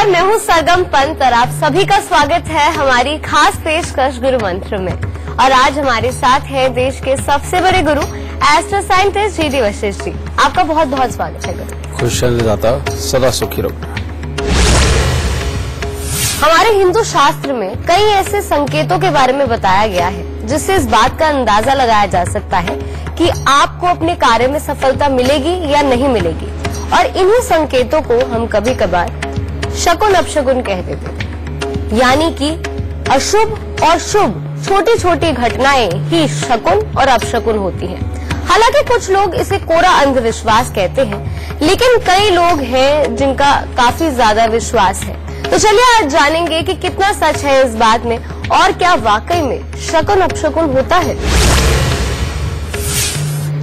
नमस्कार, मैं हूँ सरगम पंत और आप सभी का स्वागत है हमारी खास पेशकश गुरु मंत्र में। और आज हमारे साथ है देश के सबसे बड़े गुरु astro scientist GD. Vashishtha ji. आपका बहुत बहुत स्वागत है गुरु। खुश रहता, सदा सुखी रहो। हमारे हिंदू शास्त्र में कई ऐसे संकेतों के बारे में बताया गया है जिससे इस बात का अंदाजा लगाया जा सकता है कि आपको अपने कार्य में सफलता मिलेगी या नहीं मिलेगी। और इन्हीं संकेतों को हम कभी कभार शकुन अपशकुन कह देते हैं, यानी कि अशुभ और शुभ छोटी छोटी घटनाएं ही शकुन और अपशकुन होती हैं। हालांकि कुछ लोग इसे कोरा अंधविश्वास कहते हैं, लेकिन कई लोग हैं जिनका काफी ज्यादा विश्वास है। तो चलिए आज जानेंगे कि कितना सच है इस बात में और क्या वाकई में शकुन अपशकुन होता है।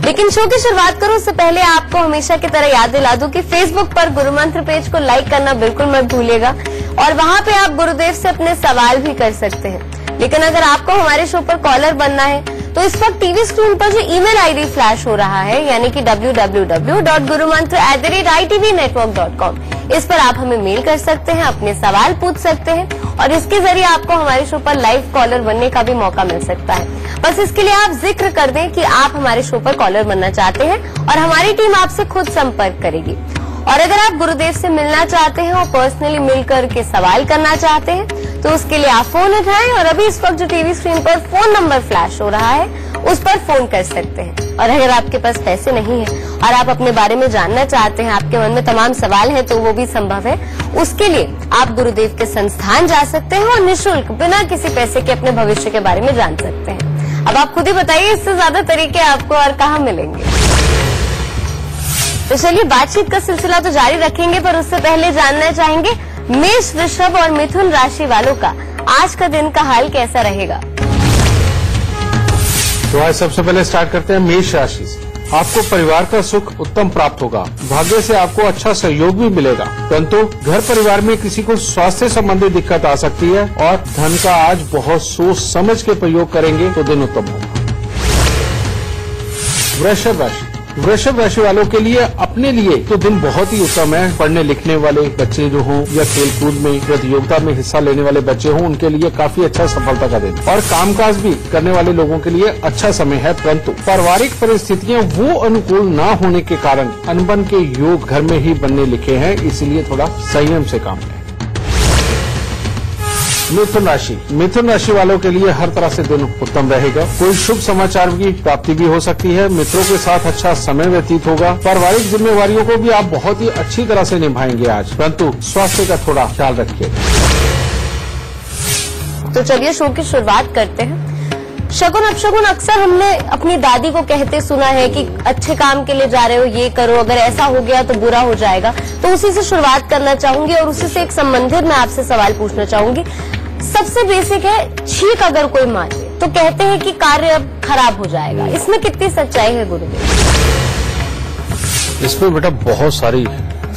लेकिन शो की शुरुआत करूं उससे पहले आपको हमेशा की तरह याद दिला दूं कि फेसबुक पर गुरु मंत्र पेज को लाइक करना बिल्कुल मत भूलिएगा और वहां पे आप गुरुदेव से अपने सवाल भी कर सकते हैं। लेकिन अगर आपको हमारे शो पर कॉलर बनना है तो इस वक्त टीवी स्क्रीन पर जो ईमेल आईडी फ्लैश हो रहा है, यानी कि www.gurumantra@itvnetwork.com, इस पर आप हमें मेल कर सकते हैं, अपने सवाल पूछ सकते हैं और इसके जरिए आपको हमारे शो पर लाइव कॉलर बनने का भी मौका मिल सकता है। बस इसके लिए आप जिक्र कर दें कि आप हमारे शो पर कॉलर बनना चाहते हैं और हमारी टीम आपसे खुद संपर्क करेगी। और अगर आप गुरुदेव से मिलना चाहते हैं और पर्सनली मिलकर के सवाल करना चाहते हैं तो उसके लिए आप फोन उठाएं और अभी इस वक्त जो टीवी स्क्रीन पर फोन नंबर फ्लैश हो रहा है उस पर फोन कर सकते हैं। और अगर आपके पास पैसे नहीं है और आप अपने बारे में जानना चाहते हैं, आपके मन में तमाम सवाल हैं, तो वो भी संभव है। उसके लिए आप गुरुदेव के संस्थान जा सकते हैं और निःशुल्क बिना किसी पैसे के अपने भविष्य के बारे में जान सकते हैं। अब आप खुद ही बताइए इससे ज्यादा तरीके आपको और कहाँ मिलेंगे। तो चलिए बातचीत का सिलसिला तो जारी रखेंगे, पर उससे पहले जानना चाहेंगे मेष, वृषभ और मिथुन राशि वालों का आज का दिन का हाल कैसा रहेगा। तो आज सबसे पहले स्टार्ट करते हैं मेष राशि से। आपको परिवार का सुख उत्तम प्राप्त होगा। भाग्य से आपको अच्छा सहयोग भी मिलेगा, परंतु घर परिवार में किसी को स्वास्थ्य संबंधी दिक्कत आ सकती है और धन का आज बहुत सोच समझ के प्रयोग करेंगे तो दिन उत्तम होगा। वृषभ राशि, वृषभ राशि वालों के लिए अपने लिए तो दिन बहुत ही उत्तम है। पढ़ने लिखने वाले बच्चे जो हों या खेलकूद में प्रतियोगिता में हिस्सा लेने वाले बच्चे हों, उनके लिए काफी अच्छा सफलता का दिन। और कामकाज भी करने वाले लोगों के लिए अच्छा समय है, परंतु पारिवारिक परिस्थितियां वो अनुकूल न होने के कारण अनबन के योग घर में ही बनने लिखे हैं, इसलिए थोड़ा संयम से काम करें। मिथुन राशि, मिथुन राशि वालों के लिए हर तरह से दिन उत्तम रहेगा। कोई शुभ समाचार की प्राप्ति भी हो सकती है। मित्रों के साथ अच्छा समय व्यतीत होगा। पारिवारिक जिम्मेवारियों को भी आप बहुत ही अच्छी तरह से निभाएंगे आज, परंतु स्वास्थ्य का थोड़ा ख्याल रखिए। तो चलिए शो की शुरुआत करते हैं। शकुन अपशकुन अक्सर हमने अपनी दादी को कहते सुना है कि अच्छे काम के लिए जा रहे हो, ये करो, अगर ऐसा हो गया तो बुरा हो जाएगा। तो उसी से शुरुआत करना चाहूंगी और उसी से एक संबंधित मैं आपसे सवाल पूछना चाहूंगी। सबसे बेसिक है, छींक अगर कोई मारे तो कहते हैं कि कार्य अब खराब हो जाएगा, इसमें कितनी सच्चाई है गुरुदेव? इसमें बेटा बहुत सारी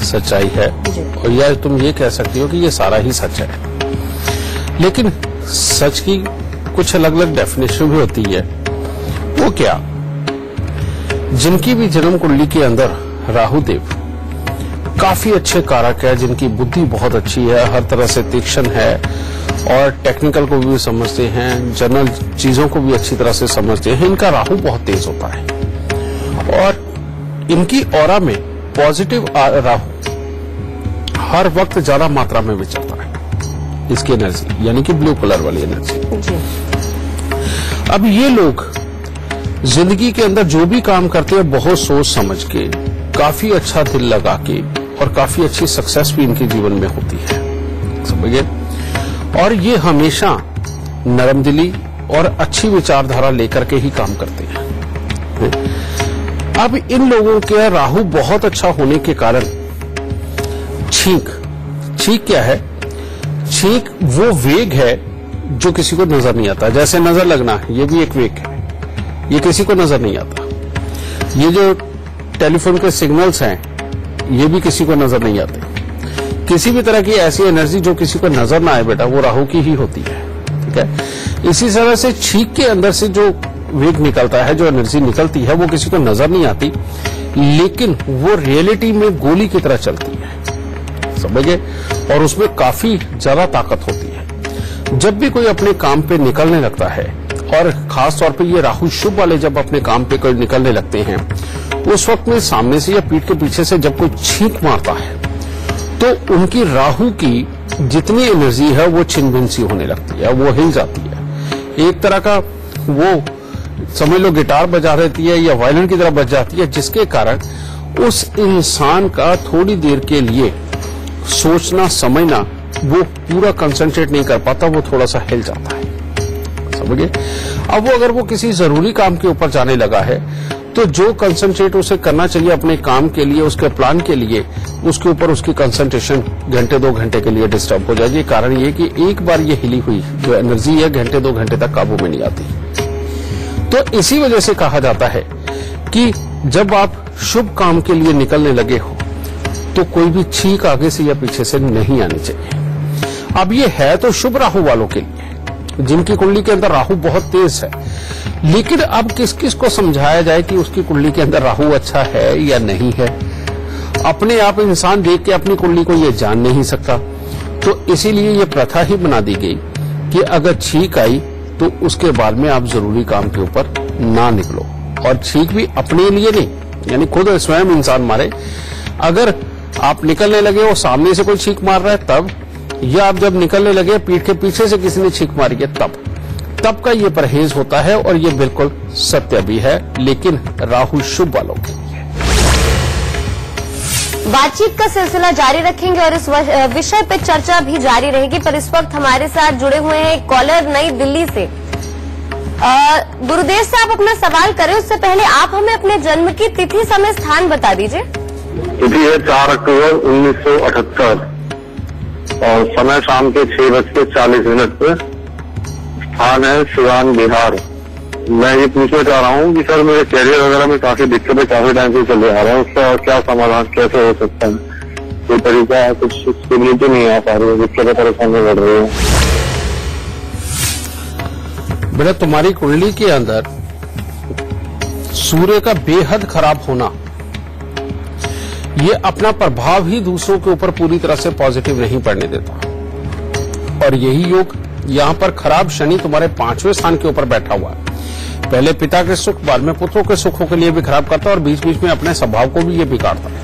सच्चाई है और यह तुम ये कह सकती हो कि ये सारा ही सच है, लेकिन सच की कुछ अलग अलग डेफिनेशन भी होती है। वो क्या, जिनकी भी जन्म कुंडली के अंदर राहु देव काफी अच्छे कारक है, जिनकी बुद्धि बहुत अच्छी है, हर तरह से तीक्ष्ण है और टेक्निकल को भी समझते हैं, जनरल चीजों को भी अच्छी तरह से समझते हैं, इनका राहु बहुत तेज होता है और इनकी ऑरा में पॉजिटिव राहु हर वक्त ज्यादा मात्रा में विचरता है। इसकी एनर्जी यानी कि ब्लू कलर वाली एनर्जी। अब ये लोग जिंदगी के अंदर जो भी काम करते हैं बहुत सोच समझ के, काफी अच्छा दिल लगा के और काफी अच्छी सक्सेस भी इनके जीवन में होती है, समझिए। और ये हमेशा नरमदिली और अच्छी विचारधारा लेकर के ही काम करते हैं। अब इन लोगों के राहु बहुत अच्छा होने के कारण छींक क्या है? छींक वो वेग है जो किसी को नजर नहीं आता। जैसे नजर लगना, ये भी एक वेग है, ये किसी को नजर नहीं आता। ये जो टेलीफोन के सिग्नल्स हैं, ये भी किसी को नजर नहीं आते। किसी भी तरह की ऐसी एनर्जी जो किसी को नजर ना आए बेटा, वो राहु की ही होती है, ठीक है। इसी तरह से छींक के अंदर से जो वेग निकलता है, जो एनर्जी निकलती है, वो किसी को नजर नहीं आती, लेकिन वो रियलिटी में गोली की तरह चलती है, समझ गए। और उसमें काफी ज्यादा ताकत होती है। जब भी कोई अपने काम पे निकलने लगता है, और खास तौर पे ये राहु शुभ वाले जब अपने काम पे कोई निकलने लगते हैं, उस वक्त में सामने से या पीठ के पीछे से जब कोई छींक मारता है तो उनकी राहु की जितनी एनर्जी है वो छिन-भिन सी होने लगती है, वो हिल जाती है। एक तरह का वो समझ लो गिटार बजा रहती है या वायलिन की तरह बज जाती है, जिसके कारण उस इंसान का थोड़ी देर के लिए सोचना समझना वो पूरा कंसंट्रेट नहीं कर पाता, वो थोड़ा सा हिल जाता है, समझिए। अब वो अगर वो किसी जरूरी काम के ऊपर जाने लगा है तो जो कंसंट्रेट उसे करना चाहिए अपने काम के लिए, उसके प्लान के लिए, उसके ऊपर उसकी कंसंट्रेशन घंटे 2 घंटे के लिए डिस्टर्ब हो जाएगी। कारण ये कि एक बार ये हिली हुई जो एनर्जी है घंटे 2 घंटे तक काबू में नहीं आती। तो इसी वजह से कहा जाता है कि जब आप शुभ काम के लिए निकलने लगे हो तो कोई भी छींक आगे से या पीछे से नहीं आनी चाहिए। अब ये है तो शुभ राहु वालों के लिए, जिनकी कुंडली के अंदर राहु बहुत तेज है। लेकिन अब किस किस को समझाया जाए कि उसकी कुंडली के अंदर राहु अच्छा है या नहीं है। अपने आप इंसान देख के अपनी कुंडली को ये जान नहीं सकता। तो इसीलिए ये प्रथा ही बना दी गई कि अगर छींक आई तो उसके बाद में आप जरूरी काम के ऊपर ना निकलो। और छींक भी अपने लिए नहीं, यानी खुद स्वयं इंसान मारे। अगर आप निकलने लगे और सामने से कोई छींक मार रहा है तब, या आप जब निकलने लगे पीठ के पीछे से किसी ने छींक मारी है तब का ये परहेज होता है। और ये बिल्कुल सत्य भी है, लेकिन राहु शुभ वालों के लिए। बातचीत का सिलसिला जारी रखेंगे और इस विषय पे चर्चा भी जारी रहेगी। पर इस वक्त हमारे साथ जुड़े हुए हैं एक कॉलर नई दिल्ली से। गुरुदेव से आप अपना सवाल करें उससे पहले आप हमें अपने जन्म की तिथि, समय, स्थान बता दीजिए। तिथि है 4 अक्टूबर 1978 और समय शाम के 6:40 पे। स्थान है सिवान, बिहार। मैं ये पूछना चाह रहा हूँ कि सर मेरे कैरियर वगैरह में काफी दिक्कतें काफी टाइम से चले आ रहे हैं, उसका क्या समाधान कैसे हो सकता है? कोई तरीका है? कुछ स्टेबिलिटी नहीं आ पा रही है, दिक्कतें परेशानी बढ़ रही है। बेटा तुम्हारी कुंडली के अंदर सूर्य का बेहद खराब होना, ये अपना प्रभाव ही दूसरों के ऊपर पूरी तरह से पॉजिटिव नहीं पड़ने देता। और यही योग यहाँ पर खराब शनि तुम्हारे 5वें स्थान के ऊपर बैठा हुआ है। पहले पिता के सुख, बाद में पुत्रों के सुखों के लिए भी खराब करता है और बीच बीच में अपने स्वभाव को भी ये बिगाड़ता है।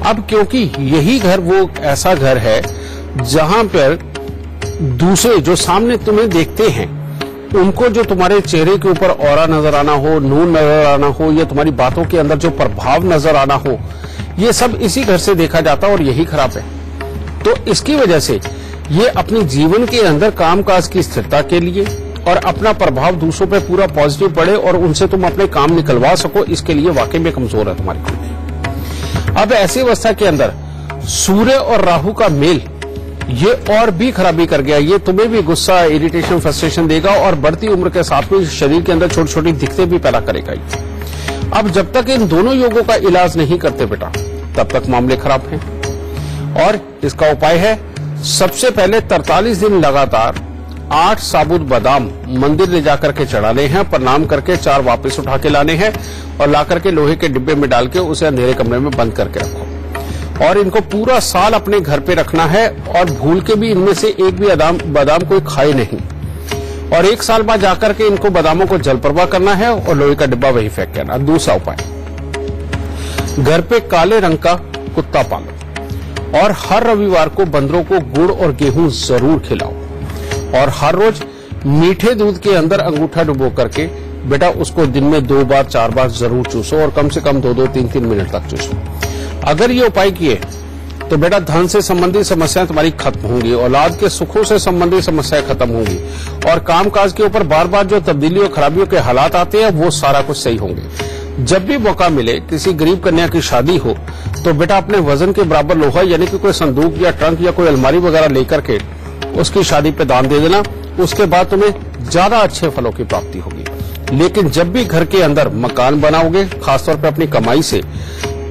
अब क्योंकि यही घर वो ऐसा घर है जहां पर दूसरे जो सामने तुम्हें देखते हैं उनको जो तुम्हारे चेहरे के ऊपर ऑरा नजर आना हो, नूर नजर आना हो, या तुम्हारी बातों के अंदर जो प्रभाव नजर आना हो, ये सब इसी घर से देखा जाता है और यही खराब है। तो इसकी वजह से ये अपने जीवन के अंदर कामकाज की स्थिरता के लिए और अपना प्रभाव दूसरों पे पूरा पॉजिटिव पड़े और उनसे तुम अपने काम निकलवा सको, इसके लिए वाकई में कमजोर है तुम्हारी कुंडली। अब ऐसी अवस्था के अंदर सूर्य और राहु का मेल ये और भी खराबी कर गया। ये तुम्हें भी गुस्सा, इरिटेशन, फ्रस्ट्रेशन देगा और बढ़ती उम्र के साथ में शरीर के अंदर छोटी छोटी दिक्कतें भी पैदा करेगा। अब जब तक इन दोनों योगों का इलाज नहीं करते बेटा, तब तक मामले खराब हैं। और इसका उपाय है, सबसे पहले 43 दिन लगातार 8 साबुत बादाम मंदिर ले जाकर के चढ़ाने हैं, प्रणाम करके 4 वापस उठा के लाने हैं और लाकर के लोहे के डिब्बे में डाल के उसे अंधेरे कमरे में बंद करके रखो। और इनको पूरा साल अपने घर पे रखना है और भूल के भी इनमें से एक भी बादाम कोई खाए नहीं। और 1 साल बाद जाकर के इनको बादामों को जल प्रवाह करना है और लोहे का डिब्बा वही फेंक करना। दूसरा उपाय, घर पे काले रंग का कुत्ता पालो और हर रविवार को बंदरों को गुड़ और गेहूं जरूर खिलाओ। और हर रोज मीठे दूध के अंदर अंगूठा डुबो करके बेटा उसको दिन में 2 बार 4 बार जरूर चूसो और कम से कम 2-2, 3-3 मिनट तक चूसो। अगर ये उपाय किए तो बेटा धन से संबंधित समस्याएं तुम्हारी खत्म होंगी, औलाद के सुखों से संबंधित समस्याएं खत्म होंगी और कामकाज के ऊपर बार बार जो तब्दीली और खराबियों के हालात आते हैं वो सारा कुछ सही होंगे। जब भी मौका मिले किसी गरीब कन्या की शादी हो तो बेटा अपने वजन के बराबर लोहा यानी कि कोई संदूक या ट्रंक या कोई अलमारी वगैरह लेकर के उसकी शादी पे दान दे देना। उसके बाद तुम्हें ज्यादा अच्छे फलों की प्राप्ति होगी। लेकिन जब भी घर के अंदर मकान बनाओगे, खासतौर पर अपनी कमाई से,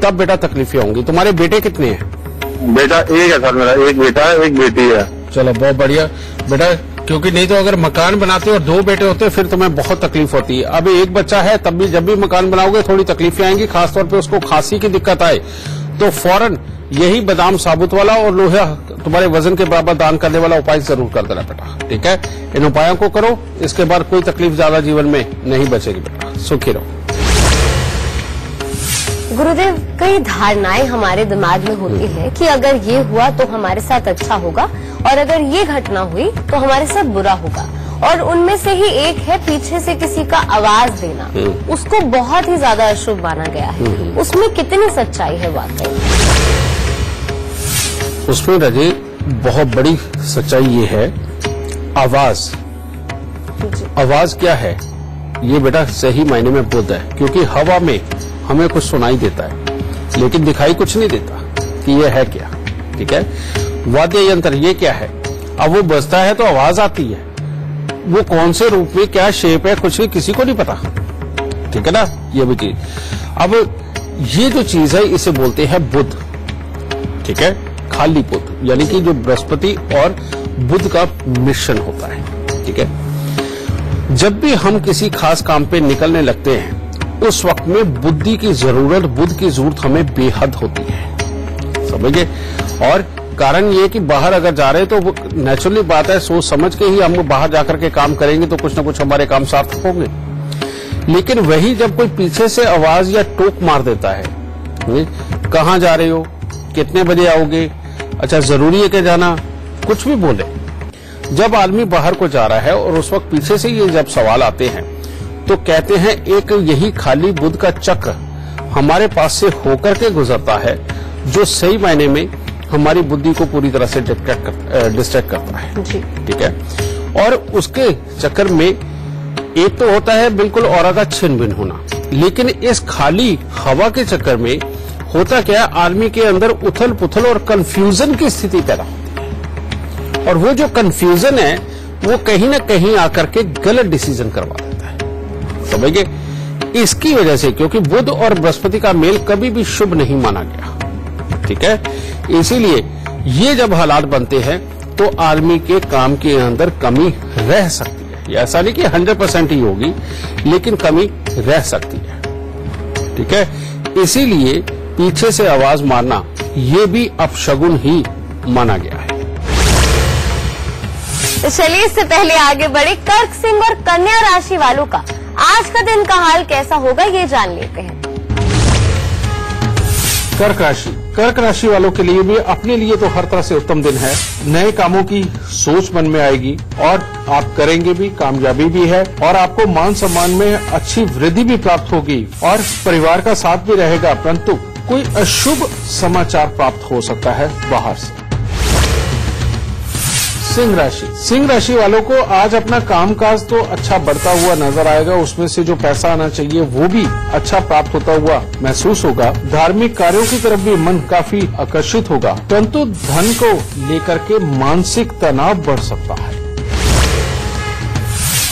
तब बेटा तकलीफें होंगी। तुम्हारे बेटे कितने हैं? बेटा एक है सर, मेरा एक बेटा है, एक बेटी है। चलो बहुत बढ़िया बेटा, क्योंकि नहीं तो अगर मकान बनाते और 2 बेटे होते फिर तुम्हें बहुत तकलीफ होती है। अब एक बच्चा है तब भी जब भी मकान बनाओगे थोड़ी तकलीफें आएंगी, खासतौर पे उसको खांसी की दिक्कत आए तो फौरन यही बादाम साबुत वाला और लोहा तुम्हारे वजन के बराबर दान करने वाला उपाय जरूर कर देना बेटा, ठीक है। इन उपायों को करो, इसके बाद कोई तकलीफ ज्यादा जीवन में नहीं बचेगी बेटा, सुखी रहो। गुरुदेव, कई धारणाएं हमारे दिमाग में होती है कि अगर ये हुआ तो हमारे साथ अच्छा होगा और अगर ये घटना हुई तो हमारे साथ बुरा होगा, और उनमें से ही एक है पीछे से किसी का आवाज देना, उसको बहुत ही ज्यादा अशुभ माना गया है। उसमें कितनी सच्चाई है वाकई? उसमें रजे बहुत बड़ी सच्चाई ये है, आवाज। आवाज क्या है? ये बेटा सही मायने में बुद्ध है, क्योंकि हवा में हमें कुछ सुनाई देता है लेकिन दिखाई कुछ नहीं देता कि ये है क्या, ठीक है। वाद्य यंत्र ये क्या है? अब वो बजता है तो आवाज आती है, वो कौन से रूप में क्या शेप है कुछ भी किसी को नहीं पता, ठीक है ना। ये भी चीज, अब ये जो चीज है इसे बोलते हैं बुद्ध, ठीक है। खाली बुद्ध, यानी कि जो बृहस्पति और बुद्ध का मिश्रण होता है, ठीक है। जब भी हम किसी खास काम पे निकलने लगते हैं उस वक्त में बुद्धि की जरूरत, बुद्ध की जरूरत हमें बेहद होती है, समझे। और कारण ये कि बाहर अगर जा रहे हैं तो नेचुरली बात है, सोच समझ के ही हम बाहर जाकर के काम करेंगे तो कुछ ना कुछ हमारे काम सार्थक होंगे। लेकिन वही जब कोई पीछे से आवाज या टोक मार देता है, कहाँ जा रहे हो, कितने बजे आओगे, अच्छा जरूरी है क्या जाना, कुछ भी बोले। जब आदमी बाहर को जा रहा है और उस वक्त पीछे से ये जब सवाल आते हैं तो कहते हैं एक यही खाली बुद्ध का चक्र हमारे पास से होकर के गुजरता है, जो सही मायने में हमारी बुद्धि को पूरी तरह से डिस्ट्रैक्ट करता है, ठीक है। और उसके चक्कर में एक तो होता है बिल्कुल औरा का छिन्न भिन्न होना, लेकिन इस खाली हवा के चक्कर में होता क्या है, आदमी के अंदर उथल पुथल और कंफ्यूजन की स्थिति पैदा होती है, और वो जो कंफ्यूजन है वो कहीं ना कहीं आकर के गलत डिसीजन करवा देता है, समझिए। इसकी वजह से, क्योंकि बुध और बृहस्पति का मेल कभी भी शुभ नहीं माना गया, ठीक है। इसीलिए ये जब हालात बनते हैं तो आदमी के काम के अंदर कमी रह सकती है। ऐसा नहीं कि 100% ही होगी, लेकिन कमी रह सकती है, ठीक है। इसीलिए पीछे से आवाज मारना ये भी अपशगुन ही माना गया है। तो चलिए इससे पहले आगे बढ़े, कर्क, सिंह और कन्या राशि वालों का आज का दिन का हाल कैसा होगा ये जान लेते हैं। कर्क राशि वालों के लिए भी अपने लिए तो हर तरह से उत्तम दिन है। नए कामों की सोच मन में आएगी और आप करेंगे भी, कामयाबी भी है, और आपको मान सम्मान में अच्छी वृद्धि भी प्राप्त होगी और परिवार का साथ भी रहेगा। परंतु कोई अशुभ समाचार प्राप्त हो सकता है बाहर से। सिंह राशि वालों को आज अपना कामकाज तो अच्छा बढ़ता हुआ नजर आएगा, उसमें से जो पैसा आना चाहिए वो भी अच्छा प्राप्त होता हुआ महसूस होगा। धार्मिक कार्यों की तरफ भी मन काफी आकर्षित होगा, परंतु धन को लेकर के मानसिक तनाव बढ़ सकता है।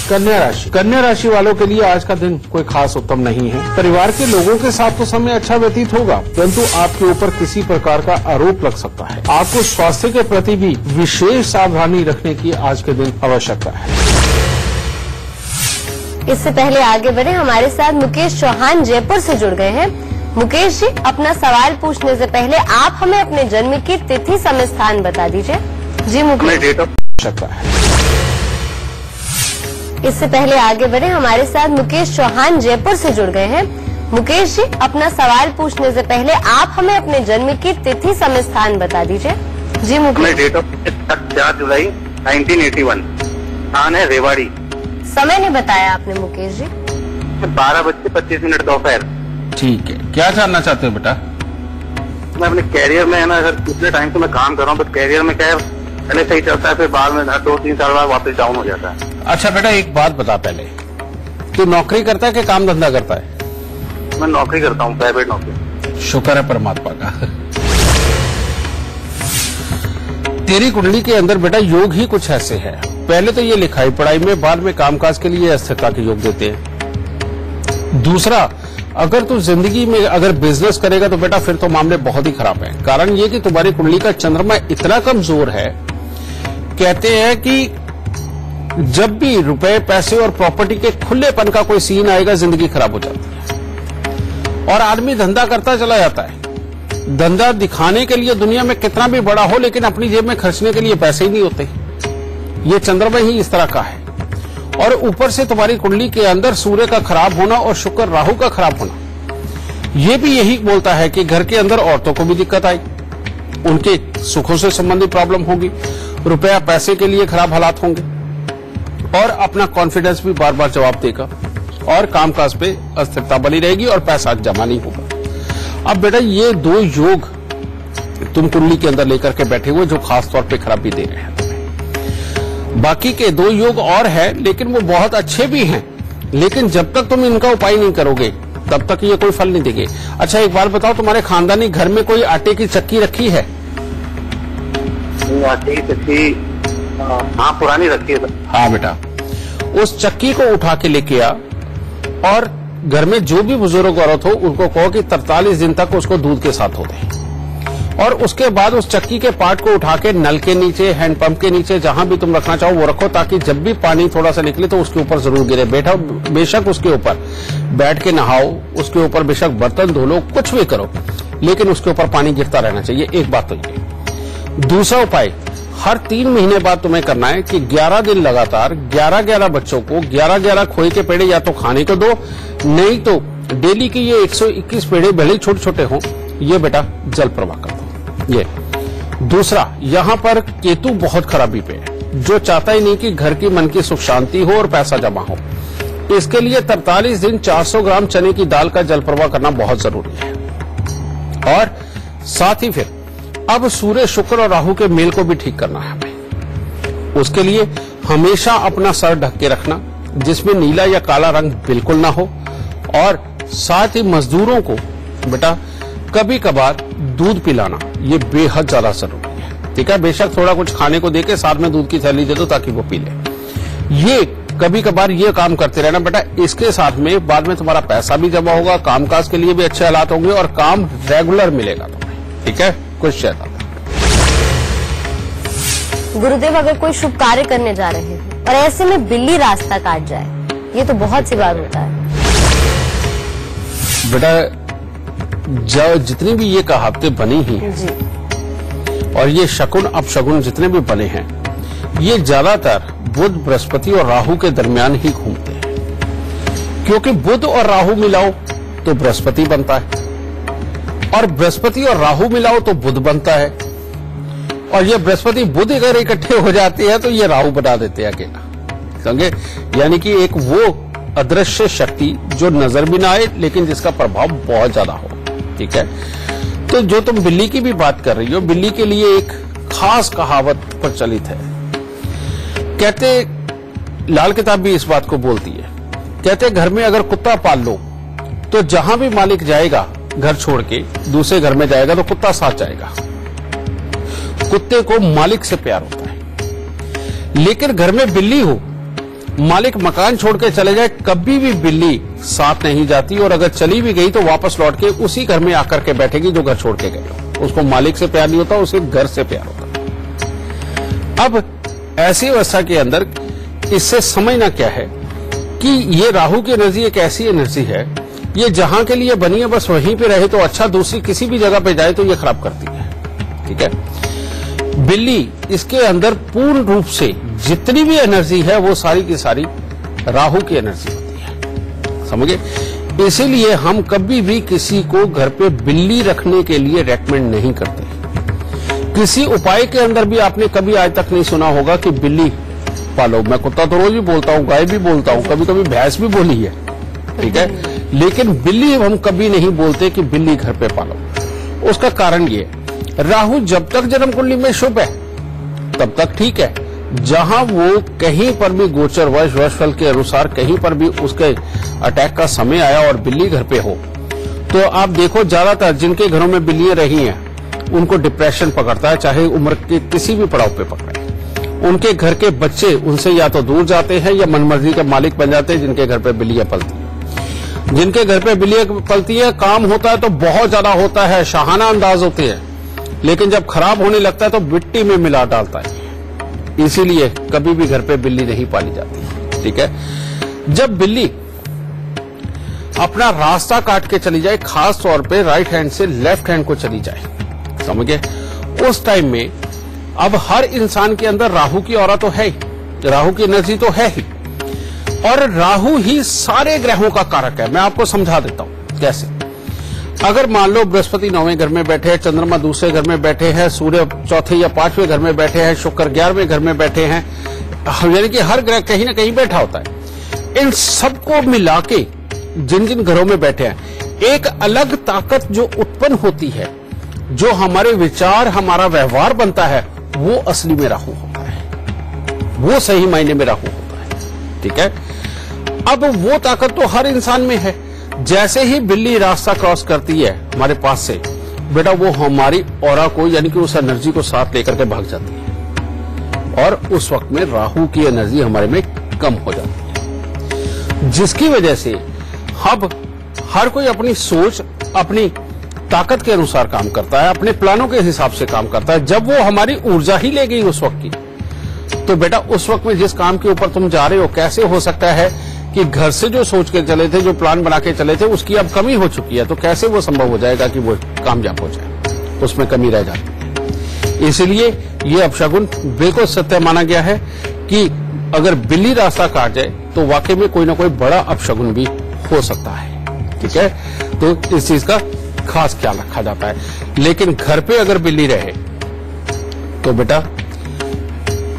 कन्या राशि वालों के लिए आज का दिन कोई खास उत्तम नहीं है। परिवार के लोगों के साथ तो समय अच्छा व्यतीत होगा, परंतु आपके ऊपर किसी प्रकार का आरोप लग सकता है। आपको स्वास्थ्य के प्रति भी विशेष सावधानी रखने की आज के दिन आवश्यकता है। इससे पहले आगे बढ़े, हमारे साथ मुकेश चौहान जयपुर से जुड़ गए हैं। मुकेश जी, अपना सवाल पूछने से पहले आप हमें अपने जन्म की तिथि, समय, स्थान बता दीजिए। जी मुकेश। डेट ऑफ आवश्यकता है। इससे पहले आगे बढ़े, हमारे साथ मुकेश चौहान जयपुर से जुड़ गए हैं। मुकेश जी, अपना सवाल पूछने से पहले आप हमें अपने जन्म की तिथि, समय, स्थान बता दीजिए। जी मुकेश। डेट ऑफ 4 जुलाई 1981, स्थान है रेवाड़ी। समय नहीं बताया आपने मुकेश जी। 12:25 दोपहर। ठीक है, क्या जानना चाहते हो बेटा? मैं अपने कैरियर में है ना सर, पिछले टाइम से मैं काम कर रहा हूँ, बट कैरियर में क्या है, पहले सही चलता है, फिर बाद में 2-3 साल बाद वापस डाउन हो जाता है। अच्छा बेटा, एक बात बता, पहले तू नौकरी करता है कि काम धंधा करता है? मैं नौकरी करता हूँ, प्राइवेट नौकरी। शुक्र है परमात्मा का। तेरी कुंडली के अंदर बेटा योग ही कुछ ऐसे है, पहले तो ये लिखाई पढ़ाई में, बाद में कामकाज के लिए अस्थिरता के योग देते हैं। दूसरा, अगर तू जिंदगी में अगर बिजनेस करेगा तो बेटा फिर तो मामले बहुत ही खराब है। कारण ये कि तुम्हारी कुंडली का चंद्रमा इतना कमजोर है, कहते हैं कि जब भी रुपए, पैसे और प्रॉपर्टी के खुलेपन का कोई सीन आएगा जिंदगी खराब हो जाती है और आदमी धंधा करता चला जाता है, धंधा दिखाने के लिए दुनिया में कितना भी बड़ा हो, लेकिन अपनी जेब में खर्चने के लिए पैसे ही नहीं होते। ये चंद्रमा ही इस तरह का है। और ऊपर से तुम्हारी कुंडली के अंदर सूर्य का खराब होना और शुक्र राहु का खराब होना, ये भी यही बोलता है कि घर के अंदर औरतों को भी दिक्कत आई, उनके सुखों से संबंधित प्रॉब्लम होगी, रुपया पैसे के लिए खराब हालात होंगे, और अपना कॉन्फिडेंस भी बार बार जवाब देगा, और कामकाज पे अस्थिरता बनी रहेगी और पैसा जमा नहीं होगा। अब बेटा ये 2 योग तुम कुंडली के अंदर लेकर के बैठे हुए जो खास तौर पे खराबी दे रहे हैं। बाकी के 2 योग और है, लेकिन वो बहुत अच्छे भी हैं, लेकिन जब तक तुम इनका उपाय नहीं करोगे तब तक ये कोई फल नहीं देंगे। अच्छा एक बार बताओ, तुम्हारे खानदानी घर में कोई आटे की चक्की रखी है? आटे की चक्की हाँ पुरानी रखी है। हाँ बेटा, उस चक्की को उठा के लेके आ, और घर में जो भी बुजुर्ग औरत हो उनको कहो कि 43 दिन तक उसको दूध के साथ धो दें, और उसके बाद उस चक्की के पार्ट को उठा के नल के नीचे, हैंडपंप के नीचे, जहां भी तुम रखना चाहो वो रखो, ताकि जब भी पानी थोड़ा सा निकले तो उसके ऊपर जरूर गिरे। बैठा बेशक उसके ऊपर बैठ के नहाओ, उसके ऊपर बेशक बर्तन धो लो, कुछ भी करो, लेकिन उसके ऊपर पानी गिरता रहना चाहिए। एक बात तो ये। दूसरा उपाय, हर 3 महीने बाद तुम्हें करना है कि 11 दिन लगातार 11-11 बच्चों को 11-11 खोए के पेड़े या तो खाने को दो, नहीं तो डेली के ये 121 पेड़े भले छोटे छोटे हों, ये बेटा जल प्रवाह कर दो। ये दूसरा, यहां पर केतु बहुत खराबी पे है, जो चाहता ही नहीं कि घर की मन की सुख शांति हो और पैसा जमा हो। इसके लिए 43 दिन 400 ग्राम चने की दाल का जल प्रवाह करना बहुत जरूरी है। और साथ ही फिर अब सूर्य, शुक्र और राहु के मेल को भी ठीक करना है हमें। उसके लिए हमेशा अपना सर ढक के रखना, जिसमें नीला या काला रंग बिल्कुल ना हो, और साथ ही मजदूरों को बेटा कभी कभार दूध पिलाना, ये बेहद ज्यादा जरूरी है। ठीक है, बेशक थोड़ा कुछ खाने को देके साथ में दूध की थैली दे दो ताकि वो पी ले। ये कभी कभार ये काम करते रहना बेटा। इसके साथ में बाद में तुम्हारा पैसा भी जमा होगा, कामकाज के लिए भी अच्छे हालात होंगे, और काम रेगुलर मिलेगा तुम्हें। ठीक है, कुछ ज्यादा। गुरुदेव, अगर कोई शुभ कार्य करने जा रहे हैं और ऐसे में बिल्ली रास्ता काट जाए, ये तो बहुत सी बार होता है बेटा। जितनी भी ये कहावतें बनी ही जी, और ये शकुन अपशकुन जितने भी बने हैं, ये ज्यादातर बुध, बृहस्पति और राहु के दरमियान ही घूमते हैं। क्योंकि बुध और राहु मिलाओ तो बृहस्पति बनता है, और बृहस्पति और राहु मिलाओ तो बुध बनता है, और ये बृहस्पति बुध अगर इकट्ठे हो जाते हैं तो ये राहु बना देते हैं अकेला। समझे? यानी कि एक वो अदृश्य शक्ति जो नजर भी ना आए, लेकिन जिसका प्रभाव बहुत ज्यादा हो। ठीक है, तो जो तुम बिल्ली की भी बात कर रही हो, बिल्ली के लिए एक खास कहावत प्रचलित है। कहते, लाल किताब भी इस बात को बोलती है, कहते घर में अगर कुत्ता पाल लो तो जहां भी मालिक जाएगा घर छोड़ के दूसरे घर में जाएगा तो कुत्ता साथ जाएगा। कुत्ते को मालिक से प्यार होता है। लेकिन घर में बिल्ली हो, मालिक मकान छोड़ के चले जाए, कभी भी बिल्ली साथ नहीं जाती, और अगर चली भी गई तो वापस लौट के उसी घर में आकर के बैठेगी जो घर छोड़ के गए हो। उसको मालिक से प्यार नहीं होता, उसे घर से प्यार होता। अब ऐसी अवस्था के अंदर इससे समझना क्या है कि ये राहु की एनर्जी एक ऐसी एनर्जी है, ये जहां के लिए बनी है बस वहीं पे रहे तो अच्छा, दूसरी किसी भी जगह पे जाए तो ये खराब करती है। ठीक है, बिल्ली इसके अंदर पूर्ण रूप से जितनी भी एनर्जी है वो सारी की सारी राहु की एनर्जी होती है। समझे? इसीलिए हम कभी भी किसी को घर पे बिल्ली रखने के लिए रेकमेंड नहीं करते। किसी उपाय के अंदर भी आपने कभी आज तक नहीं सुना होगा कि बिल्ली पालो। मैं कुत्ता तो रोज भी बोलता हूँ, गाय भी बोलता हूँ, कभी कभी भैंस भी बोली है। ठीक है, लेकिन बिल्ली हम कभी नहीं बोलते कि बिल्ली घर पे पालो। उसका कारण ये, राहु जब तक जन्म कुंडली में शुभ है तब तक ठीक है। जहां वो कहीं पर भी गोचर वर्षफल के अनुसार कहीं पर भी उसके अटैक का समय आया और बिल्ली घर पे हो, तो आप देखो ज्यादातर जिनके घरों में बिल्लियां रही हैं उनको डिप्रेशन पकड़ता है, चाहे उम्र के किसी भी पड़ाव पे पकड़े। उनके घर के बच्चे उनसे या तो दूर जाते हैं या मनमर्जी के मालिक बन जाते हैं जिनके घर पे बिल्लियां पलती हैं। जिनके घर पे बिल्लियां पलती है, काम होता है तो बहुत ज्यादा होता है, शाहाना अंदाज होते हैं, लेकिन जब खराब होने लगता है तो मिट्टी में मिला डालता है। इसीलिए कभी भी घर पे बिल्ली नहीं पाली जाती। ठीक है, जब बिल्ली अपना रास्ता काट के चली जाए, खास तौर पे राइट हैंड से लेफ्ट हैंड को चली जाए, समझ गए? उस टाइम में अब हर इंसान के अंदर राहु की ऑरा तो है ही, राहु की एनर्जी तो है ही, और राहु ही सारे ग्रहों का कारक है। मैं आपको समझा देता हूं कैसे। अगर मान लो बृहस्पति 9वें घर में बैठे हैं, चंद्रमा दूसरे घर में बैठे हैं, सूर्य चौथे या 5वें घर में बैठे हैं, शुक्र 11वें घर में बैठे हैं, यानी कि हर ग्रह कहीं ना कहीं बैठा होता है। इन सबको मिला के जिन जिन घरों में बैठे हैं, एक अलग ताकत जो उत्पन्न होती है, जो हमारे विचार, हमारा व्यवहार बनता है, वो असली में राहु होता है, वो सही मायने में राहु होता है। ठीक है, अब वो ताकत तो हर इंसान में है। जैसे ही बिल्ली रास्ता क्रॉस करती है हमारे पास से, बेटा वो हमारी ऑरा को, यानी कि उस एनर्जी को साथ लेकर के भाग जाती है, और उस वक्त में राहु की एनर्जी हमारे में कम हो जाती है, जिसकी वजह से अब हर कोई अपनी सोच, अपनी ताकत के अनुसार काम करता है, अपने प्लानों के हिसाब से काम करता है। जब वो हमारी ऊर्जा ही ले गई उस वक्त की, तो बेटा उस वक्त में जिस काम के ऊपर तुम जा रहे हो, कैसे हो सकता है कि घर से जो सोच के चले थे, जो प्लान बना के चले थे, उसकी अब कमी हो चुकी है, तो कैसे वो संभव हो जाएगा कि वो कामयाब हो जाए? उसमें कमी रह जाती है। इसलिए ये अपशगुन बिल्कुल सत्य माना गया है कि अगर बिल्ली रास्ता काट जाए तो वाकई में कोई ना कोई बड़ा अपशगुन भी हो सकता है। ठीक है, तो इस चीज का खास ख्याल रखा जाता है। लेकिन घर पे अगर बिल्ली रहे तो बेटा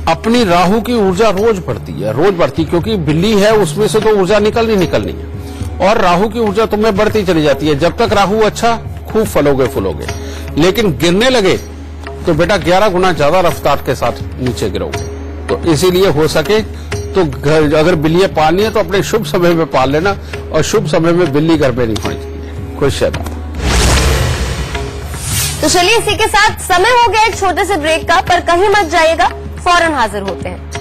अपनी राहु की ऊर्जा रोज बढ़ती है, रोज बढ़ती, क्योंकि बिल्ली है उसमें से तो ऊर्जा निकलनी है, और राहु की ऊर्जा तुम्हें बढ़ती चली जाती है। जब तक राहु अच्छा, खूब फलोगे फूलोगे, लेकिन गिरने लगे तो बेटा 11 गुना ज्यादा रफ्तार के साथ नीचे गिरोगे। तो इसीलिए हो सके तो घर अगर बिल्लियां पालनी है तो अपने शुभ समय में पाल लेना, और शुभ समय में बिल्ली घर पे नहीं होनी चाहिए। खुश रहना। तो चलिए इसी के साथ समय हो गया एक छोटे से ब्रेक का, पर कहीं मत जाइएगा, फौरन हाजिर होते हैं।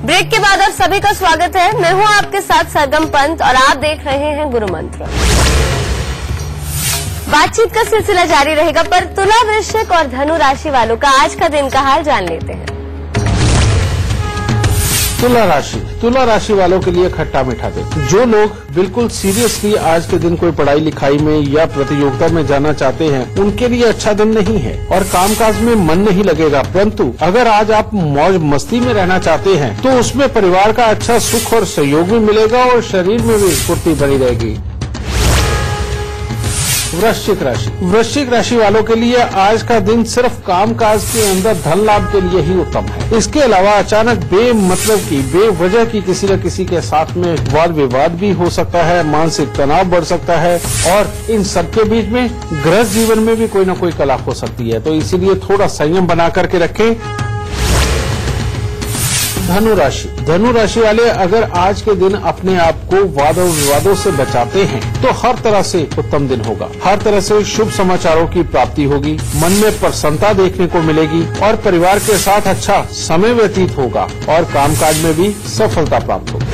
ब्रेक के बाद आप सभी का स्वागत है। मैं हूं आपके साथ सरगम पंत और आप देख रहे हैं गुरु मंत्र। बातचीत का सिलसिला जारी रहेगा, पर तुला, वृश्चिक और धनु राशि वालों का आज का दिन का हाल जान लेते हैं। तुला राशि वालों के लिए खट्टा मीठा दिन। जो लोग बिल्कुल सीरियसली आज के दिन कोई पढ़ाई लिखाई में या प्रतियोगिता में जाना चाहते हैं, उनके लिए अच्छा दिन नहीं है और कामकाज में मन नहीं लगेगा। परंतु अगर आज आप मौज मस्ती में रहना चाहते हैं तो उसमें परिवार का अच्छा सुख और सहयोग भी मिलेगा और शरीर में भी स्फूर्ति बनी रहेगी। वृश्चिक राशि वालों के लिए आज का दिन सिर्फ कामकाज के अंदर धन लाभ के लिए ही उत्तम है। इसके अलावा अचानक बेमतलब की, बेवजह की किसी न किसी के साथ में वाद विवाद भी हो सकता है, मानसिक तनाव बढ़ सकता है, और इन सबके बीच में गृहस्थ जीवन में भी कोई न कोई कला हो सकती है। तो इसीलिए थोड़ा संयम बना करके रखें। धनु राशि वाले अगर आज के दिन अपने आप को वाद और विवादों से बचाते हैं तो हर तरह से उत्तम दिन होगा। हर तरह से शुभ समाचारों की प्राप्ति होगी, मन में प्रसन्नता देखने को मिलेगी और परिवार के साथ अच्छा समय व्यतीत होगा और कामकाज में भी सफलता प्राप्त होगी।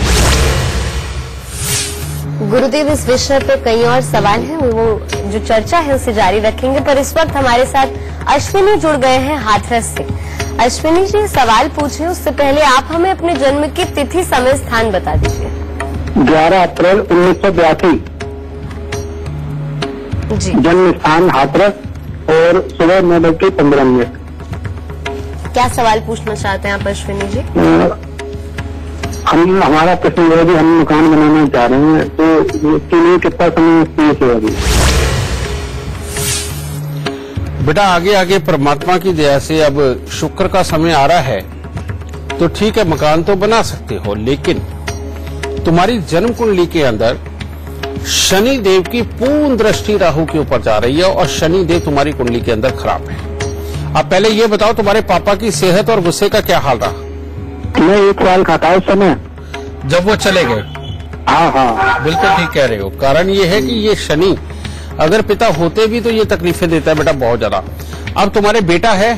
गुरुदेव, इस विषय पे कई और सवाल हैं, वो जो चर्चा है उसे जारी रखेंगे, पर इस वक्त हमारे साथ अश्विनी जुड़ गए हैं हाथरस से। अश्विनी जी, सवाल पूछे उससे पहले आप हमें अपने जन्म की तिथि, समय, स्थान बता दीजिए। 11 अप्रैल 1982 जी। जन्म स्थान हाथरस और सुबह 9:15। क्या सवाल पूछना चाहते हैं आप अश्विनी जी? हमारा प्रश्न है कि हम मकान बनाना चाह रहे हैं, तो इसके लिए कितना समय चाहिए? बेटा आगे आगे परमात्मा की दया से अब शुक्र का समय आ रहा है तो ठीक है, मकान तो बना सकते हो, लेकिन तुम्हारी जन्म कुंडली के अंदर शनि देव की पूर्ण दृष्टि राहु के ऊपर जा रही है और शनि देव तुम्हारी कुंडली के अंदर खराब है। अब पहले ये बताओ तुम्हारे पापा की सेहत और गुस्से का क्या हाल रहा? मैं 1 साल का था उस समय जब वो चले गए। हाँ, बिल्कुल ठीक कह रहे हो। कारण ये है कि ये शनि अगर पिता होते भी तो ये तकलीफें देता है बेटा बहुत ज्यादा। अब तुम्हारे बेटा है?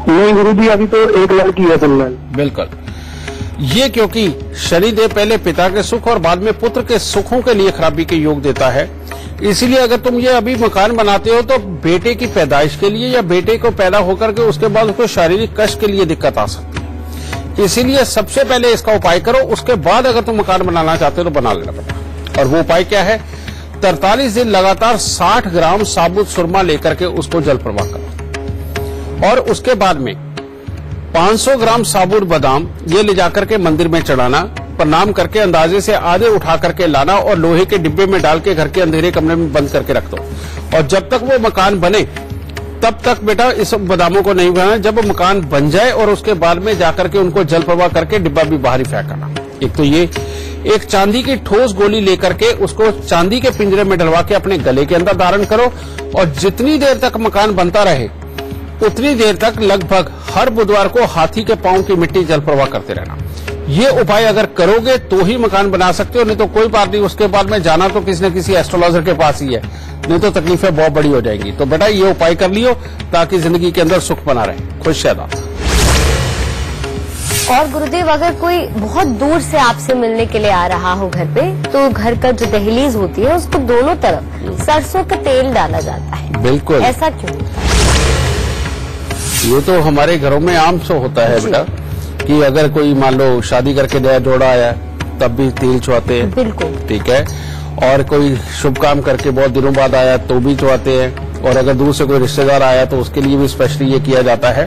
नहीं गुरुजी, अभी तो एक लड़की है फिलहाल। बिल्कुल, ये क्योंकि शनिदेव पहले पिता के सुख और बाद में पुत्र के सुखों के लिए खराबी के योग देता है, इसीलिए अगर तुम ये अभी मकान बनाते हो तो बेटे की पैदाइश के लिए या बेटे को पैदा होकर के उसके बाद उसको शारीरिक कष्ट के लिए दिक्कत आ सकती है। इसीलिए सबसे पहले इसका उपाय करो, उसके बाद अगर तुम मकान बनाना चाहते हो तो बना लेना बेटा। और वो उपाय क्या है? 43 दिन लगातार 60 ग्राम साबुत सुरमा लेकर के उसको जल प्रवाह करो और उसके बाद में 500 ग्राम साबुत बादाम ये ले जाकर के मंदिर में चढ़ाना, प्रणाम करके अंदाजे से आधे उठा करके लाना और लोहे के डिब्बे में डाल के घर के अंधेरे कमरे में बंद करके रख दो। और जब तक वो मकान बने तब तक बेटा इस बादामों को नहीं बनाना। जब मकान बन जाए और उसके बाद में जाकर के उनको जल प्रवाह करके डिब्बा भी बाहर ही फेंकना। एक तो ये, एक चांदी की ठोस गोली लेकर के उसको चांदी के पिंजरे में डलवा के अपने गले के अंदर धारण करो और जितनी देर तक मकान बनता रहे उतनी देर तक लगभग हर बुधवार को हाथी के पांव की मिट्टी जल प्रवाह करते रहना। ये उपाय अगर करोगे तो ही मकान बना सकते हो, नहीं तो कोई बात नहीं। उसके बाद में जाना तो किसी न किसी एस्ट्रोलॉजर के पास ही है, नहीं तो तकलीफें बहुत बड़ी हो जाएंगी। तो बेटा ये उपाय कर लियो ताकि जिंदगी के अंदर सुख बना रहे। खुश रहना। और गुरुदेव, अगर कोई बहुत दूर से आपसे मिलने के लिए आ रहा हो घर पे, तो घर का जो दहलीज होती है उसको दोनों तरफ सरसों का तेल डाला जाता है। बिल्कुल। ऐसा क्यों? ये तो हमारे घरों में आम सो होता है बेटा कि अगर कोई मान लो शादी करके नया जोड़ा आया तब भी तेल चुहाते हैं। बिल्कुल। ठीक है। और कोई शुभ काम करके बहुत दिनों बाद आया तो भी चुहाते हैं। और अगर दूर से कोई रिश्तेदार आया तो उसके लिए भी स्पेशली ये किया जाता है।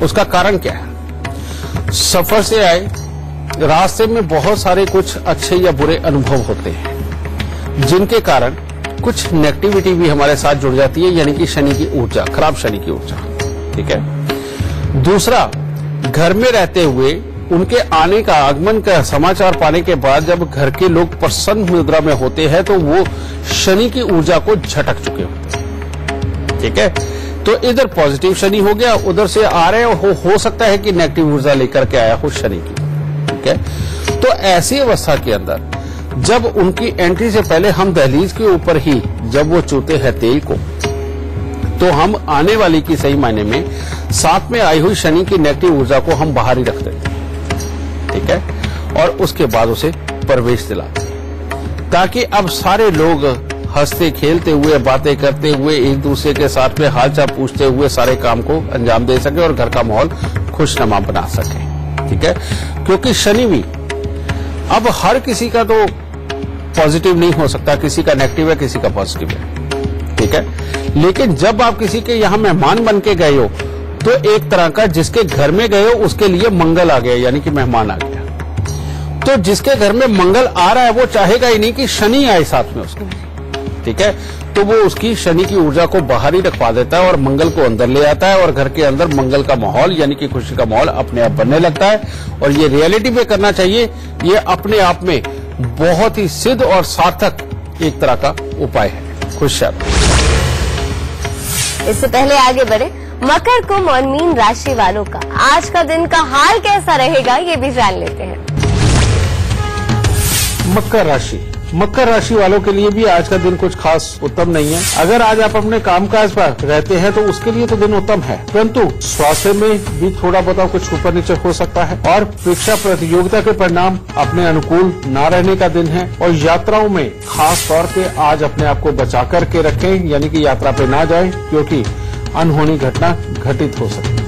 उसका कारण क्या है? सफर से आए, रास्ते में बहुत सारे कुछ अच्छे या बुरे अनुभव होते हैं जिनके कारण कुछ नेगेटिविटी भी हमारे साथ जुड़ जाती है, यानी कि शनि की ऊर्जा, खराब शनि की ऊर्जा। ठीक है। दूसरा, घर में रहते हुए उनके आने का, आगमन का समाचार पाने के बाद जब घर के लोग प्रसन्न मुद्रा में होते हैं तो वो शनि की ऊर्जा को झटक चुके होते हैं। ठीक है। तो इधर पॉजिटिव शनि हो गया, उधर से आ रहे हो सकता है कि नेगेटिव ऊर्जा लेकर के आया हो शनि की। ठीक है। तो ऐसी अवस्था के अंदर जब उनकी एंट्री से पहले हम दहलीज के ऊपर ही जब वो चूते हैं तेल को, तो हम आने वाली की सही मायने में साथ में आई हुई शनि की नेगेटिव ऊर्जा को हम बाहर ही रख देते हैं। ठीक है। और उसके बाद उसे प्रवेश दिलाते हैं ताकि अब सारे लोग हंसते खेलते हुए, बातें करते हुए, एक दूसरे के साथ में हालचाल पूछते हुए सारे काम को अंजाम दे सके और घर का माहौल खुशनुमा बना सके। ठीक है। क्योंकि शनि भी अब हर किसी का तो पॉजिटिव नहीं हो सकता, किसी का नेगेटिव है, किसी का पॉजिटिव है। ठीक है। लेकिन जब आप किसी के यहाँ मेहमान बन के गए हो तो एक तरह का जिसके घर में गए हो उसके लिए मंगल आ गया, यानी कि मेहमान आ गया। तो जिसके घर में मंगल आ रहा है वो चाहेगा ही नहीं कि शनि आए साथ में उसके। ठीक है। तो वो उसकी शनि की ऊर्जा को बाहर ही रखवा देता है और मंगल को अंदर ले आता है और घर के अंदर मंगल का माहौल, यानी कि खुशी का माहौल अपने आप बनने लगता है। और ये रियलिटी में करना चाहिए। ये अपने आप में बहुत ही सिद्ध और सार्थक एक तरह का उपाय है। खुश रहना। इससे पहले आगे बढ़े, मकर कुंभ और मीन राशि वालों का आज का दिन का हाल कैसा रहेगा ये भी जान लेते हैं। मकर राशि वालों के लिए भी आज का दिन कुछ खास उत्तम नहीं है। अगर आज आप अपने कामकाज पर रहते हैं तो उसके लिए तो दिन उत्तम है, परंतु स्वास्थ्य में भी थोड़ा बहुत कुछ ऊपर नीचे हो सकता है। और परीक्षा प्रतियोगिता के परिणाम अपने अनुकूल न रहने का दिन है। और यात्राओं में खास तौर पे आज अपने आप को बचा करके रखें, यानी कि यात्रा पे ना जाएं, क्योंकि अनहोनी घटना घटित हो सकती है।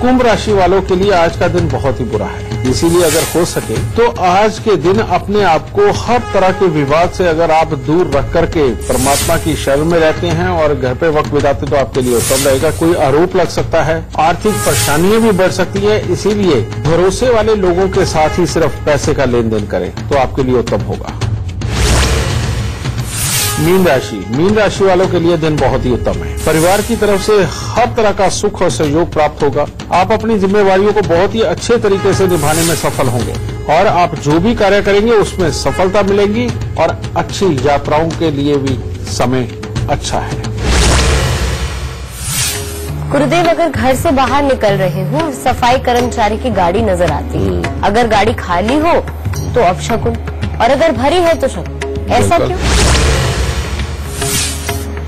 कुंभ राशि वालों के लिए आज का दिन बहुत ही बुरा है। इसीलिए अगर हो सके तो आज के दिन अपने आप को हर तरह के विवाद से अगर आप दूर रख करके परमात्मा की शरण में रहते हैं और घर पे वक्त बिताते तो आपके लिए उत्तम रहेगा। कोई आरोप लग सकता है, आर्थिक परेशानियां भी बढ़ सकती है, इसीलिए भरोसे वाले लोगों के साथ ही सिर्फ पैसे का लेन देन करें तो आपके लिए उत्तम होगा। मीन राशि वालों के लिए दिन बहुत ही उत्तम है। परिवार की तरफ से हर तरह का सुख और सहयोग प्राप्त होगा। आप अपनी जिम्मेवारियों को बहुत ही अच्छे तरीके से निभाने में सफल होंगे और आप जो भी कार्य करेंगे उसमें सफलता मिलेगी और अच्छी यात्राओं के लिए भी समय अच्छा है। गुरुदेव, अगर घर से बाहर निकल रहे हो, सफाई कर्मचारी की गाड़ी नजर आती है, अगर गाड़ी खाली हो तो अपशकुन और अगर भरी है तो शकुन, ऐसा क्यों?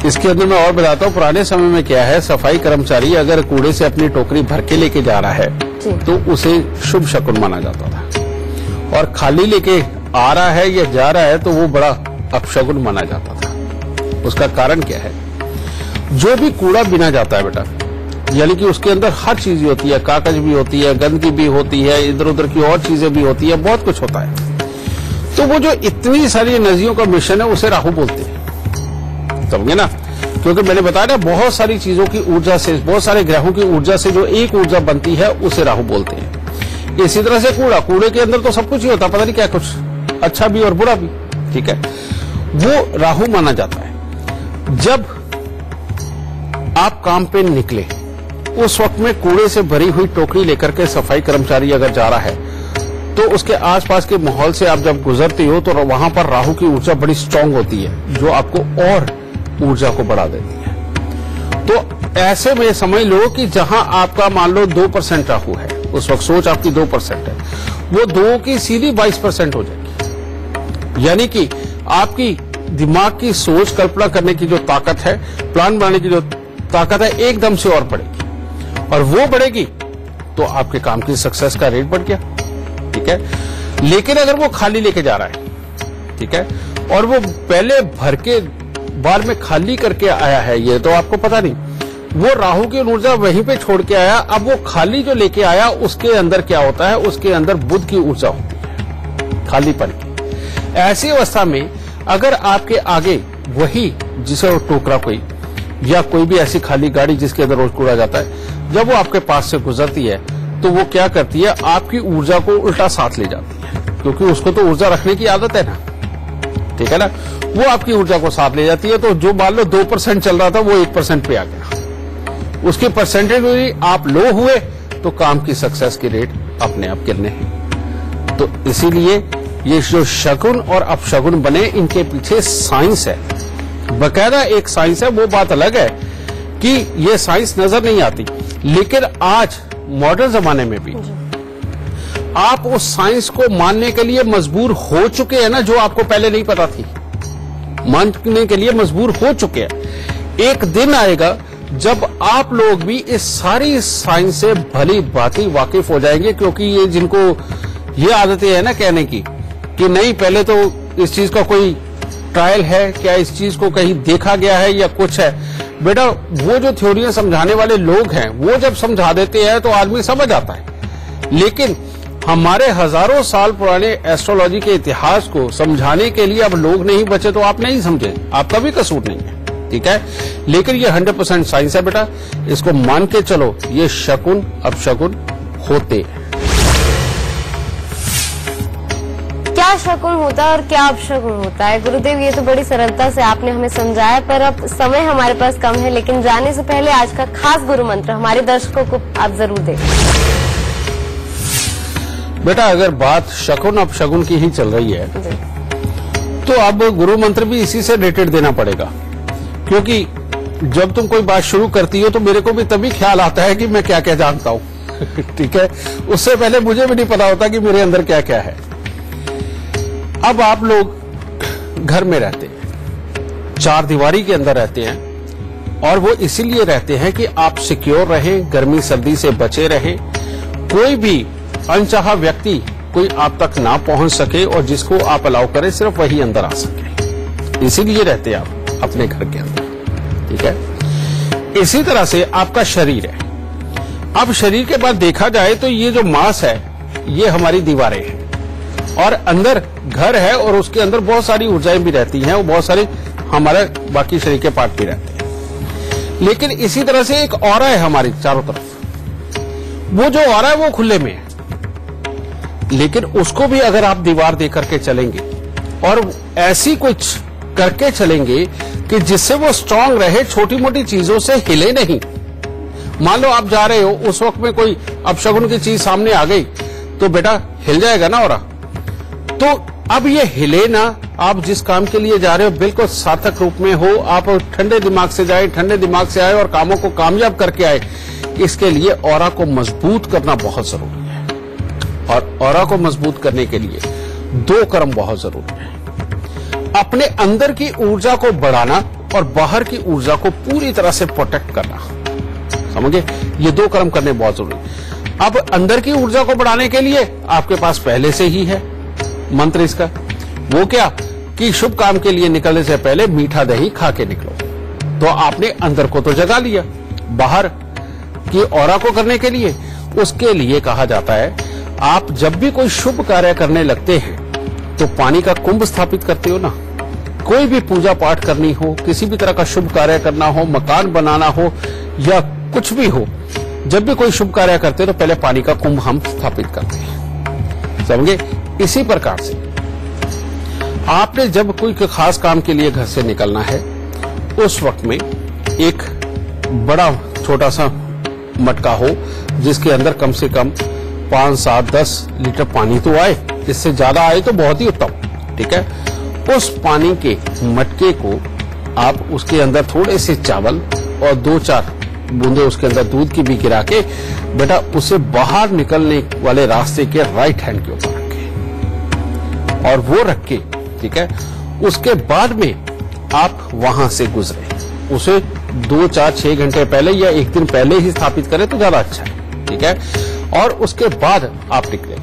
इसके अंदर मैं और बताता हूँ। पुराने समय में क्या है, सफाई कर्मचारी अगर कूड़े से अपनी टोकरी भर के लेके जा रहा है तो उसे शुभ शकुन माना जाता था और खाली लेके आ रहा है या जा रहा है तो वो बड़ा अपशगुन माना जाता था। उसका कारण क्या है? जो भी कूड़ा बिना जाता है बेटा, यानी कि उसके अंदर हर चीज होती है, कागज भी होती है, गंदगी भी होती है, इधर उधर की और चीजें भी होती है, बहुत कुछ होता है। तो वो जो इतनी सारी नदियों का मिश्रण है उसे राहु बोलते हैं, समझे ना? क्योंकि मैंने बताया ना, बहुत सारी चीजों की ऊर्जा से, बहुत सारे ग्रहों की ऊर्जा से जो एक ऊर्जा बनती है उसे राहु बोलते हैं। इसी तरह से कूड़े के अंदर तो सब कुछ ही होता है, पता नहीं क्या कुछ, अच्छा भी और बुरा भी, ठीक है? वो राहु माना जाता है। जब आप काम पे निकले उस वक्त में कूड़े से भरी हुई टोकरी लेकर के सफाई कर्मचारी अगर जा रहा है तो उसके आसपास के माहौल से आप जब गुजरते हो तो वहां पर राहु की ऊर्जा बड़ी स्ट्रांग होती है, जो आपको और ऊर्जा को बढ़ा देती है। तो ऐसे में समझ लो कि जहां आपका मान लो 2% राहु है, उस वक्त सोच आपकी 2% है, वो 2 की सीधी 22% हो जाएगी। यानी कि आपकी दिमाग की सोच, कल्पना करने की जो ताकत है, प्लान बनाने की जो ताकत है, एकदम से और बढ़ेगी। और वो बढ़ेगी तो आपके काम की सक्सेस का रेट बढ़ गया, ठीक है? लेकिन अगर वो खाली लेके जा रहा है, ठीक है, और वो पहले भर के बार में खाली करके आया है, ये तो आपको पता नहीं, वो राहु की ऊर्जा वहीं पे छोड़ के आया। अब वो खाली जो लेके आया उसके अंदर क्या होता है? उसके अंदर बुध की ऊर्जा होती है, खालीपन की। ऐसी अवस्था में अगर आपके आगे वही जिसे टोकरा कोई या कोई भी ऐसी खाली गाड़ी जिसके अंदर रोज कूड़ा जाता है, जब वो आपके पास से गुजरती है तो वो क्या करती है? आपकी ऊर्जा को उल्टा साथ ले जाती है, क्योंकि उसको तो ऊर्जा रखने की आदत है ना, ठीक है ना? वो आपकी ऊर्जा को साथ ले जाती है। तो जो मान लो 2% चल रहा था वो 1% पे आ गया, उसकी परसेंटेज हुई, आप लो हुए तो काम की सक्सेस की रेट अपने आप गिरने हैं। तो इसीलिए ये जो शगुन और अपशगुन बने, इनके पीछे साइंस है, बकायदा एक साइंस है। वो बात अलग है कि ये साइंस नजर नहीं आती, लेकिन आज मॉडर्न जमाने में भी आप उस साइंस को मानने के लिए मजबूर हो चुके हैं ना, जो आपको पहले नहीं पता थी, मानने के लिए मजबूर हो चुके हैं। एक दिन आएगा जब आप लोग भी इस सारी साइंस से भली भांति वाकिफ हो जाएंगे, क्योंकि ये जिनको ये आदतें है ना कहने की कि नहीं पहले तो इस चीज का कोई ट्रायल है क्या, इस चीज को कहीं देखा गया है या कुछ है, बेटा वो जो थ्योरियां समझाने वाले लोग हैं वो जब समझा देते हैं तो आदमी समझ आता है। लेकिन हमारे हजारों साल पुराने एस्ट्रोलॉजी के इतिहास को समझाने के लिए अब लोग नहीं बचे, तो आप नहीं समझे, आपका भी कसूर नहीं है, ठीक है? लेकिन ये 100% साइंस है बेटा, इसको मान के चलो, ये शकुन अपशकुन होते हैं। क्या शकुन होता है और क्या अपशकुन होता है? गुरुदेव, ये तो बड़ी सरलता से आपने हमें समझाया, पर अब समय हमारे पास कम है, लेकिन जाने से पहले आज का खास गुरु मंत्र हमारे दर्शकों को आप जरूर दें। बेटा अगर बात शकुन अपशकुन की ही चल रही है तो अब गुरु मंत्र भी इसी से रिलेटेड देना पड़ेगा, क्योंकि जब तुम कोई बात शुरू करती हो तो मेरे को भी तभी ख्याल आता है कि मैं क्या क्या जानता हूं ठीक है? उससे पहले मुझे भी नहीं पता होता कि मेरे अंदर क्या क्या है। अब आप लोग घर में रहते हैं, 4 दीवारी के अंदर रहते हैं, और वो इसीलिए रहते हैं कि आप सिक्योर रहें, गर्मी सर्दी से बचे रहें, कोई भी अनचाहा व्यक्ति कोई आप तक ना पहुंच सके, और जिसको आप अलाउ करें सिर्फ वही अंदर आ सके। इसीलिए रहते हैं आप अपने घर के अंदर, ठीक है? इसी तरह से आपका शरीर है। अब शरीर के बाद देखा जाए तो ये जो मांस है ये हमारी दीवारें हैं, और अंदर घर है, और उसके अंदर बहुत सारी ऊर्जाएं भी रहती हैं, और बहुत सारे हमारे बाकी शरीर के पार्ट भी रहते हैं। लेकिन इसी तरह से एक ऑरा है हमारी चारों तरफ, वो जो ऑरा है वो खुले में है, लेकिन उसको भी अगर आप दीवार दे करके चलेंगे और ऐसी कुछ करके चलेंगे कि जिससे वो स्ट्रांग रहे, छोटी मोटी चीजों से हिले नहीं। मान लो आप जा रहे हो, उस वक्त में कोई अपशगुन की चीज सामने आ गई तो बेटा हिल जाएगा ना ऑरा। तो अब ये हिले ना, आप जिस काम के लिए जा रहे हो बिल्कुल सार्थक रूप में हो, आप ठंडे दिमाग से जाए, ठंडे दिमाग से आए और कामों को कामयाब करके आए। इसके लिए ऑरा को मजबूत करना बहुत जरूरी है, और ऑरा को मजबूत करने के लिए 2 कर्म बहुत जरूरी है। अपने अंदर की ऊर्जा को बढ़ाना और बाहर की ऊर्जा को पूरी तरह से प्रोटेक्ट करना, समझे? ये 2 कर्म करने बहुत जरूरी है। अब अंदर की ऊर्जा को बढ़ाने के लिए आपके पास पहले से ही है मंत्र इसका, वो क्या कि शुभ काम के लिए निकलने से पहले मीठा दही खा के निकलो। तो आपने अंदर को तो जगा लिया, बाहर की ऑरा को करने के लिए, उसके लिए कहा जाता है आप जब भी कोई शुभ कार्य करने लगते हैं तो पानी का कुंभ स्थापित करते हो ना। कोई भी पूजा पाठ करनी हो, किसी भी तरह का शुभ कार्य करना हो, मकान बनाना हो या कुछ भी हो, जब भी कोई शुभ कार्य करते हो तो पहले पानी का कुंभ हम स्थापित करते हैं, समझे। इसी प्रकार से आपने जब कोई खास काम के लिए घर से निकलना है, उस वक्त में एक बड़ा छोटा सा मटका हो जिसके अंदर कम से कम 5, 7, 10 लीटर पानी तो आए, इससे ज्यादा आए तो बहुत ही उत्तम, ठीक है। उस पानी के मटके को आप उसके अंदर थोड़े से चावल और 2-4 बूंदे उसके अंदर दूध की भी गिरा के बेटा उसे बाहर निकलने वाले रास्ते के राइट हैंड के ऊपर रखें और वो रख के, ठीक है, उसके बाद में आप वहां से गुजरे। उसे 2, 4, 6 घंटे पहले या एक दिन पहले ही स्थापित करें तो ज्यादा अच्छा है, ठीक है। और उसके बाद आप निकले।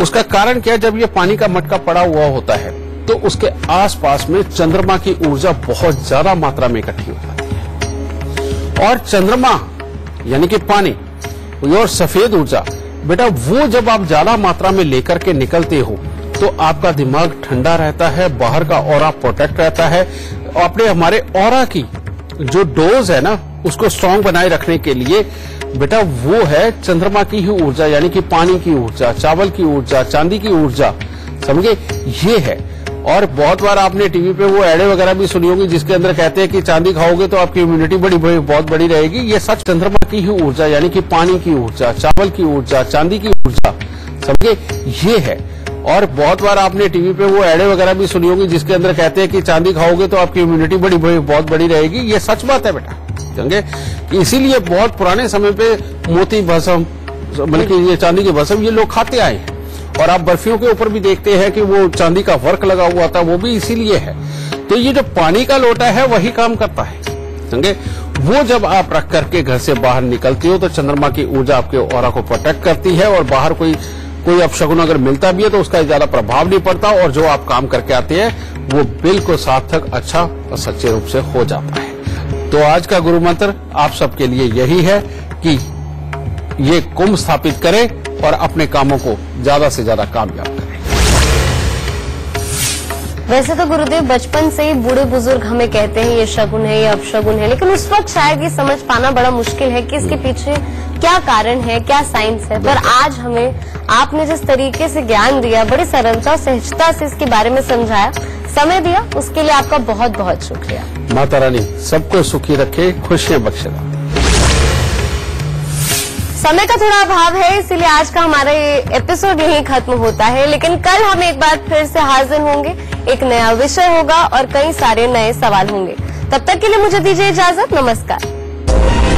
उसका कारण क्या है, जब ये पानी का मटका पड़ा हुआ होता है तो उसके आसपास में चंद्रमा की ऊर्जा बहुत ज्यादा मात्रा में इकट्ठी हो जाती है। और चंद्रमा यानी कि पानी और सफेद ऊर्जा, बेटा वो जब आप ज्यादा मात्रा में लेकर के निकलते हो तो आपका दिमाग ठंडा रहता है, बाहर का ऑरा प्रोटेक्ट रहता है। अपने हमारे ऑरा की जो डोज है ना, उसको स्ट्रांग बनाए रखने के लिए बेटा वो है चंद्रमा की ही ऊर्जा, यानी कि पानी की ऊर्जा, चावल की ऊर्जा, चांदी की ऊर्जा, समझे, ये है। और बहुत बार आपने टीवी पे वो एडे वगैरह भी सुनी होगी जिसके अंदर कहते हैं कि चांदी खाओगे तो आपकी इम्यूनिटी बहुत बड़ी रहेगी। ये सच चंद्रमा की ही ऊर्जा, यानी कि पानी की ऊर्जा, चावल की ऊर्जा, चांदी की ऊर्जा, समझे, ये है। और बहुत बार आपने टीवी पे वो एडे वगैरह भी सुनी होगी जिसके अंदर कहते हैं कि चांदी खाओगे तो आपकी इम्यूनिटी बहुत बड़ी रहेगी। ये सच बात है बेटा, समझे। इसीलिए बहुत पुराने समय पे मोती भस्म, मतलब कि ये चांदी के भस्म ये लोग खाते आए हैं। और आप बर्फियों के ऊपर भी देखते हैं कि वो चांदी का वर्क लगा हुआ था, वो भी इसीलिए है। तो ये जो पानी का लोटा है वही काम करता है, समझे। वो जब आप रख करके घर से बाहर निकलती हो तो चंद्रमा की ऊर्जा आपके ऑरा को प्रोटेक्ट करती है और बाहर कोई अपशगुन अगर मिलता भी है तो उसका ज्यादा प्रभाव नहीं पड़ता और जो आप काम करके आते हैं वो बिल्कुल सार्थक, अच्छा और सच्चे रूप से हो जाता है। तो आज का गुरु मंत्र आप सबके लिए यही है कि ये कुंभ स्थापित करें और अपने कामों को ज्यादा से ज्यादा कामयाब करें। वैसे तो गुरुदेव बचपन से ही बूढ़े बुजुर्ग हमें कहते हैं ये शगुन है, ये अपशगुन है, लेकिन उस वक्त शायद ये समझ पाना बड़ा मुश्किल है कि इसके पीछे क्या कारण है, क्या साइंस है। पर आज हमें आपने जिस तरीके से ज्ञान दिया, बड़ी सरलता और सहजता से इसके बारे में समझाया, समय दिया, उसके लिए आपका बहुत बहुत शुक्रिया। माता रानी सबको सुखी रखे, खुशियां बख्शे। समय का थोड़ा अभाव है, इसीलिए आज का हमारा ये एपिसोड यहीं खत्म होता है। लेकिन कल हम एक बार फिर से हाजिर होंगे, एक नया विषय होगा और कई सारे नए सवाल होंगे। तब तक के लिए मुझे दीजिए इजाजत, नमस्कार।